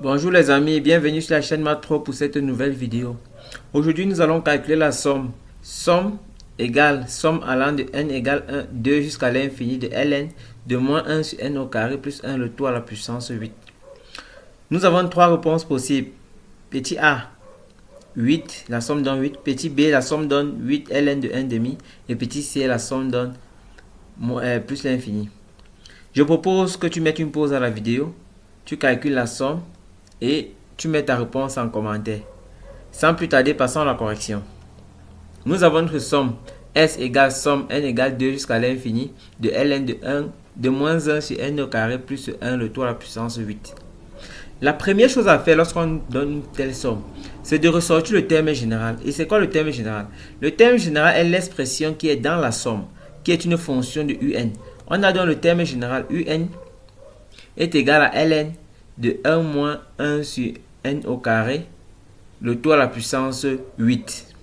Bonjour les amis, bienvenue sur la chaîne MathPro pour cette nouvelle vidéo. Aujourd'hui, nous allons calculer la somme. Somme égale somme allant de n égale 1, 2 jusqu'à l'infini de ln de moins 1 sur n au carré plus 1 le tout à la puissance 8. Nous avons trois réponses possibles. Petit a, 8, la somme donne 8. Petit b, la somme donne 8 ln de 1 demi. Et petit c, la somme donne plus l'infini. Je propose que tu mettes une pause à la vidéo, tu calcules la somme et tu mets ta réponse en commentaire. Sans plus tarder, passons à la correction. Nous avons notre somme S égale somme n égale 2 jusqu'à l'infini de ln de 1 de moins 1 sur n au carré plus 1 le tout à la puissance 8. La première chose à faire lorsqu'on donne une telle somme, c'est de ressortir le terme général. Et c'est quoi le terme général? Le terme général est l'expression qui est dans la somme, qui est une fonction de un. On a donc le terme général un est égal à ln de 1 moins 1 sur n au carré, le tout à la puissance 8.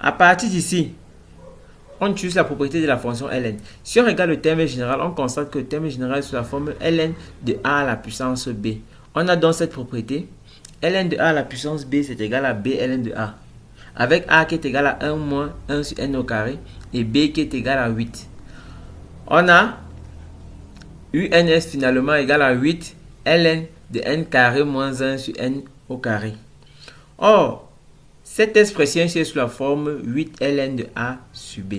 À partir d'ici, on utilise la propriété de la fonction ln. Si on regarde le terme général, on constate que le terme général est sous la forme ln de a à la puissance b. On a donc cette propriété. Ln de a à la puissance b, c'est égal à b ln de a. Avec a qui est égal à 1 moins 1 sur n au carré et b qui est égal à 8. On a uns finalement égal à 8 ln de n carré moins 1 sur n au carré. Or, cette expression est sous la forme 8 ln de a sur b.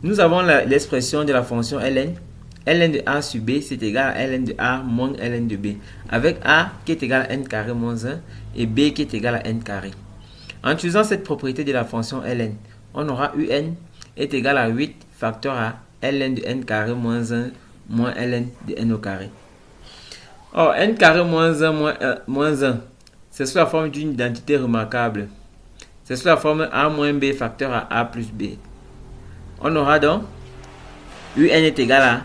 Nous avons l'expression de la fonction ln. Ln de a sur b, c'est égal à ln de a moins ln de b. Avec a qui est égal à n carré moins 1 et b qui est égal à n carré. En utilisant cette propriété de la fonction ln, on aura un est égal à 8 facteur à ln de n carré moins 1 moins ln de n au carré. Or, n carré moins 1 moins 1, c'est sous la forme d'une identité remarquable. C'est sous la forme a moins b facteur à a plus b. On aura donc un est égal à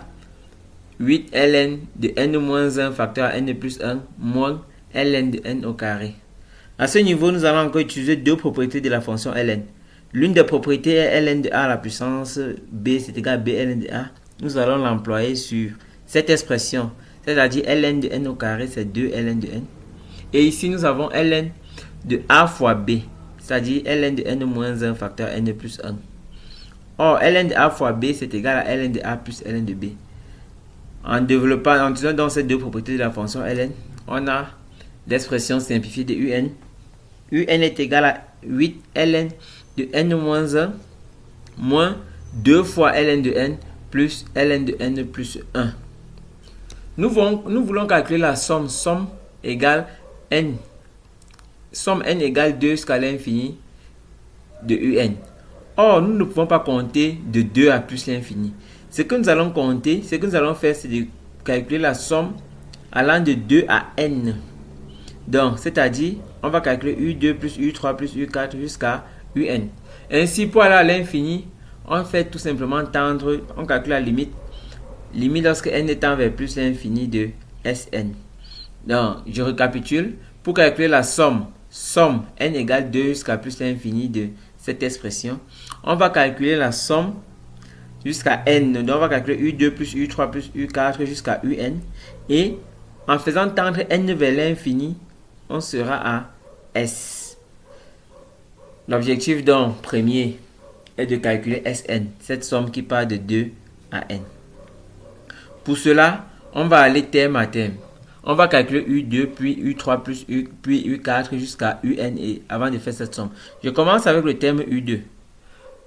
8 ln de n moins 1 facteur à n plus 1 moins ln de n au carré. À ce niveau, nous allons encore utiliser deux propriétés de la fonction ln. L'une des propriétés est ln de a à la puissance b, c'est égal à b ln de a. Nous allons l'employer sur cette expression, c'est-à-dire ln de n au carré, c'est 2 ln de n. Et ici, nous avons ln de a fois b, c'est-à-dire ln de n moins 1 facteur n plus 1. Or, ln de a fois b, c'est égal à ln de a plus ln de b. En utilisant donc ces deux propriétés de la fonction ln, on a l'expression simplifiée de un. Un est égal à 8 ln de n moins 1 moins 2 fois ln de n plus ln de n plus 1. Nous voulons calculer la somme égale n. Somme n égale 2 jusqu'à l'infini de un. Or, nous ne pouvons pas compter de 2 à plus l'infini. Ce que nous allons faire, c'est de calculer la somme allant de 2 à n. Donc, c'est-à-dire, on va calculer U2 plus U3 plus U4 jusqu'à UN. Ainsi, pour aller à l'infini, on fait tout simplement tendre, on calcule la limite lorsque n tend vers plus l'infini de Sn. Donc, je récapitule. Pour calculer la somme n égale 2 jusqu'à plus l'infini de cette expression, on va calculer la somme jusqu'à n. Donc, on va calculer U2 plus U3 plus U4 jusqu'à UN. Et en faisant tendre n vers l'infini, on sera à S. L'objectif donc premier est de calculer Sn, cette somme qui part de 2 à n. Pour cela, on va aller terme à terme. On va calculer U2, puis U3, puis U4 jusqu'à UN et avant de faire cette somme. Je commence avec le terme U2.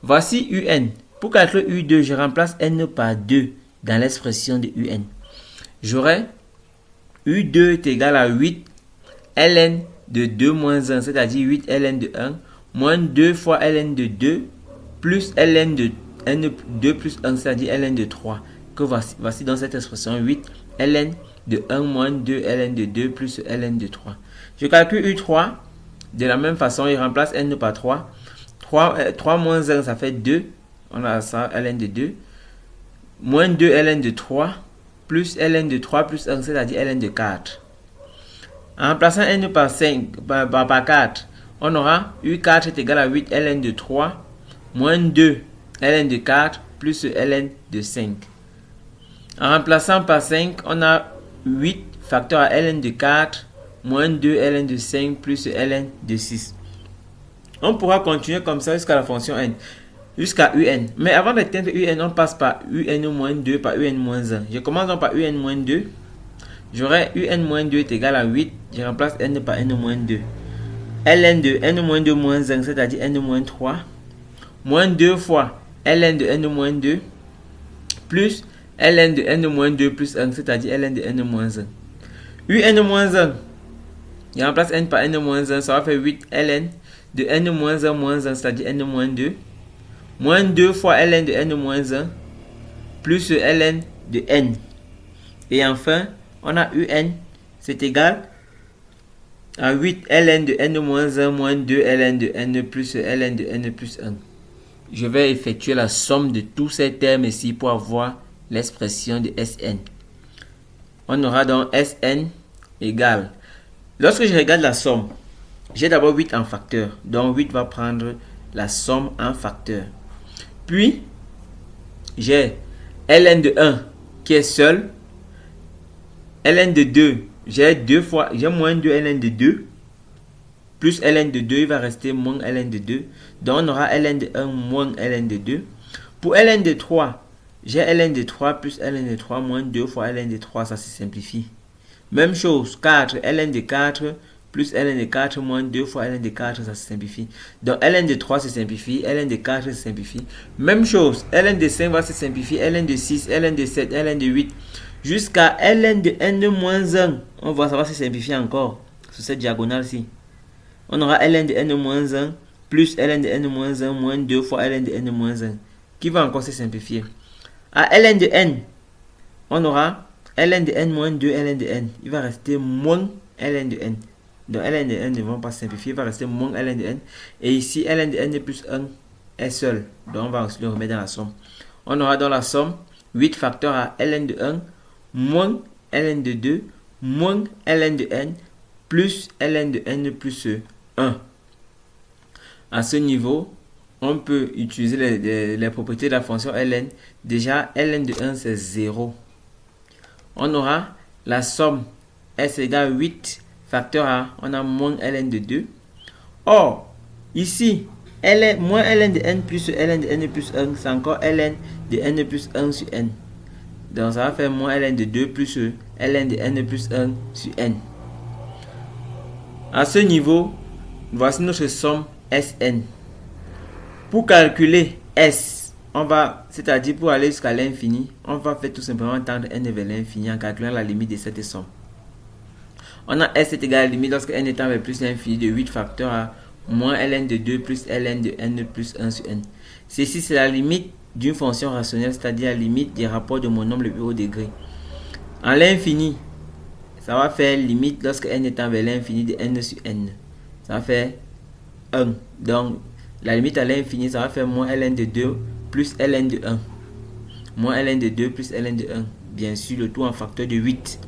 Voici UN. Pour calculer U2, je remplace n par 2 dans l'expression de UN. J'aurai U2 est égal à 8 ln de 2 moins 1, c'est-à-dire 8 ln de 1, moins 2 fois ln de 2, plus ln de n2 plus 1, c'est-à-dire ln de 3. Que voici dans cette expression 8 ln de 1 moins 2 ln de 2 plus ln de 3. Je calcule U3 de la même façon, je remplace n par 3. 3 moins 1, ça fait 2. On a ça, ln de 2. Moins 2 ln de 3, plus ln de 3 plus 1, c'est-à-dire ln de 4. En remplaçant n par 4, on aura U4 est égal à 8 ln de 3, moins 2 ln de 4, plus ln de 5. En remplaçant par 5, on a 8 facteur à ln de 4 moins 2 ln de 5 plus ln de 6. On pourra continuer comme ça jusqu'à la fonction n, jusqu'à un. Mais avant d'atteindre un, on passe par un-2 par un-1. Je commence donc par un-2. J'aurai un-2 est égal à 8. Je remplace n par n-2. ln de n-2 moins 1, c'est-à-dire n-3. Moins 2 fois ln de n-2 plus ln de n-2 plus 1, c'est-à-dire ln de n-1. un-1, je remplace n par n-1, ça va faire 8 ln de n-1 moins 1, c'est-à-dire n-2. Moins 2 fois ln de n-1 plus ln de n. Et enfin, on a un, c'est égal à 8 ln de n-1 moins 2 ln de n plus ln de n plus 1. Je vais effectuer la somme de tous ces termes ici pour avoir l'expression de Sn. On aura donc Sn égale. Lorsque je regarde la somme, j'ai d'abord 8 en facteur. Donc 8 va prendre la somme en facteur. Puis, j'ai ln de 1 qui est seul. Ln de 2, j'ai moins 2 ln de 2. Plus ln de 2, il va rester moins ln de 2. Donc, on aura ln de 1 moins ln de 2. Pour ln de 3, j'ai ln de 3 plus ln de 3 moins 2 fois ln de 3, ça se simplifie. Même chose, 4, ln de 4 plus ln de 4 moins 2 fois ln de 4, ça se simplifie. Donc, ln de 3 se simplifie, ln de 4 se simplifie. Même chose, ln de 5 va se simplifier, ln de 6, ln de 7, ln de 8, jusqu'à ln de n-1. On voit, ça va se simplifier encore sur cette diagonale-ci. On aura ln de n-1 plus ln de n-1 moins 2 fois ln de n-1, qui va encore se simplifier. À ln de n, on aura ln de n moins 2 ln de n. Il va rester moins ln de n. Donc ln de n ne vont pas simplifier, il va rester moins ln de n. Et ici, ln de n plus 1 est seul. Donc on va aussi le remettre dans la somme. On aura dans la somme 8 facteurs à ln de 1 moins ln de 2 moins ln de n plus ln de n plus 1. À ce niveau, on peut utiliser les propriétés de la fonction ln. Déjà, ln de 1, c'est 0. On aura la somme s égale 8 facteur a, on a moins ln de 2. Or, ici, moins ln de n plus ln de n plus 1, c'est encore ln de n plus 1 sur n. Donc, ça va faire moins ln de 2 plus ln de n plus 1 sur n. À ce niveau, voici notre somme Sn. Pour calculer S, c'est-à-dire pour aller jusqu'à l'infini, on va faire tout simplement tendre n vers l'infini en calculant la limite de cette somme. On a S est égal à la limite lorsque n étant vers plus l'infini de 8 facteurs à moins ln de 2 plus ln de n plus 1 sur n. Ceci, c'est la limite d'une fonction rationnelle, c'est-à-dire la limite des rapports de mon nombre le plus haut degré. En l'infini, ça va faire limite lorsque n étant vers l'infini de n sur n. Ça va faire 1. Donc, la limite à l'infini, ça va faire moins ln de 2 plus ln de 1. Moins ln de 2 plus ln de 1. Bien sûr, le tout en facteur de 8.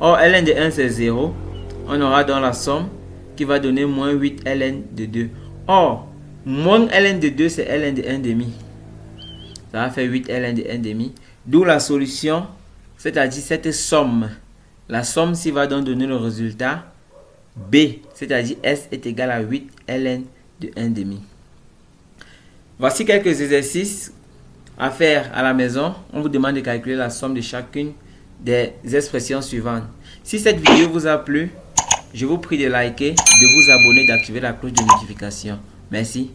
Or, ln de 1, c'est 0. On aura dans la somme qui va donner moins 8 ln de 2. Or, moins ln de 2, c'est ln de 1 demi. Ça va faire 8 ln de 1 demi. D'où la solution, c'est-à-dire cette somme. La somme ci va donc donner le résultat B, c'est-à-dire S est égal à 8 ln de 1 demi. Voici quelques exercices à faire à la maison. On vous demande de calculer la somme de chacune des expressions suivantes. Si cette vidéo vous a plu, je vous prie de liker, de vous abonner, d'activer la cloche de notification. Merci.